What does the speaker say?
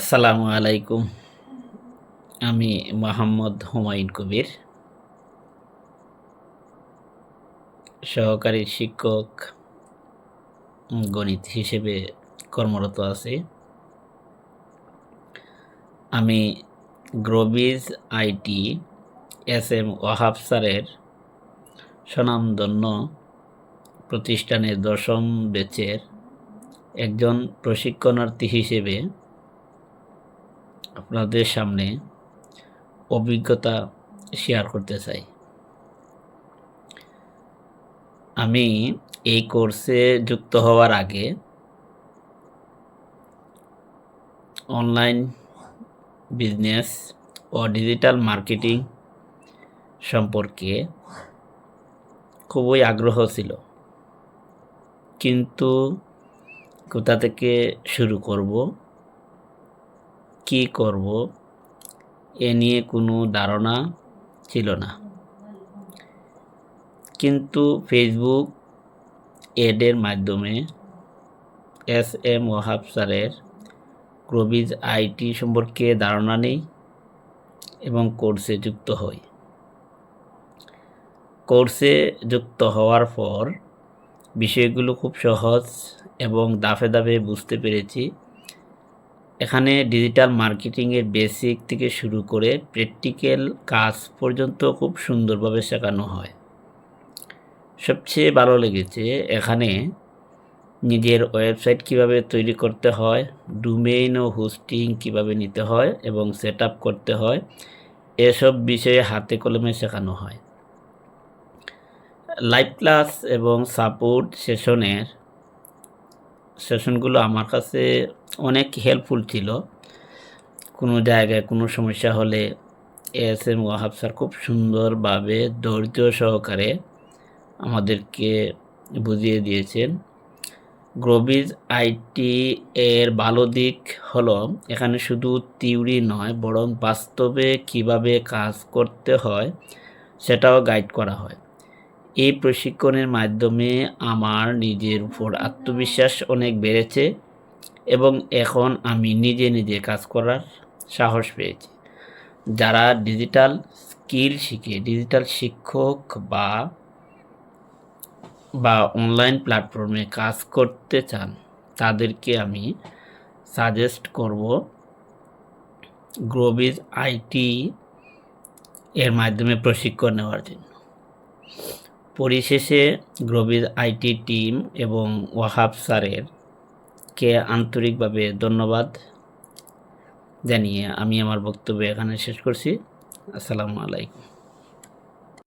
আসসালামু আলাইকুম। আমি মোহাম্মদ হুমায়ুন কবির, সহকারী শিক্ষক গণিত হিসেবে কর্মরত আছি। আমি গ্রোবিজ আইটি এস.এম. ওয়াহাব স্যারের স্বনামধন্য প্রতিষ্ঠানের ১০ম ব্যাচের একজন প্রশিক্ষণার্থী হিসেবে আপনাদের সামনে অভিজ্ঞতা শেয়ার করতে চাই। আমি এই কোর্সে যুক্ত হওয়ার আগে অনলাইন বিজনেস ও ডিজিটাল মার্কেটিং সম্পর্কে খুবই আগ্রহ ছিল, কিন্তু কোথা থেকে শুরু করব, কি করব এ নিয়ে কোনো ধারণা ছিল না। কিন্তু ফেসবুক এডের মাধ্যমে এস.এম. ওয়াহাব স্যারের গ্রোবিজ আইটি সম্পর্কে ধারণা নেই এবং কোর্সে যুক্ত হই। কোর্সে যুক্ত হওয়ার পর বিষয়গুলো খুব সহজ এবং ধাপে ধাপে বুঝতে পেরেছি। এখানে ডিজিটাল মার্কেটিংয়ের বেসিক থেকে শুরু করে প্র্যাকটিক্যাল কাজ পর্যন্ত খুব সুন্দরভাবে শেখানো হয়। সবচেয়ে ভালো লেগেছে এখানে নিজের ওয়েবসাইট কিভাবে তৈরি করতে হয়, ডোমেইন ও হোস্টিং কিভাবে নিতে হয় এবং সেট আপ করতে হয়, এসব বিষয়ে হাতে কলমে শেখানো হয়। লাইভ ক্লাস এবং সাপোর্ট সেশনগুলো আমার কাছে অনেক হেল্পফুল ছিল। কোনো জায়গায় কোনো সমস্যা হলে এস.এম. ওয়াহাব স্যার খুব সুন্দরভাবে ধৈর্য সহকারে আমাদেরকে বুঝিয়ে দিয়েছেন। গ্রোবিজ আইটি এর ভালো দিক হলো এখানে শুধু থিওরি নয়, বরং বাস্তবে কিভাবে কাজ করতে হয় সেটাও গাইড করা হয়। এই প্রশিক্ষণের মাধ্যমে আমার নিজের উপর আত্মবিশ্বাস অনেক বেড়েছে এবং এখন আমি নিজে নিজে কাজ করার সাহস পেয়েছি। যারা ডিজিটাল স্কিল শিখে ডিজিটাল শিক্ষক বা অনলাইন প্ল্যাটফর্মে কাজ করতে চান, তাদেরকে আমি সাজেস্ট করব গ্রোবিজ আইটি এর মাধ্যমে প্রশিক্ষণ নেওয়ার জন্য। পরিশেষে গ্রোবিজ আইটি টিম এবং ওয়াহাব স্যারের কে আন্তরিকভাবে ধন্যবাদ জানিয়ে আমি আমার বক্তব্য এখানে শেষ করছি। আসসালামু আলাইকুম।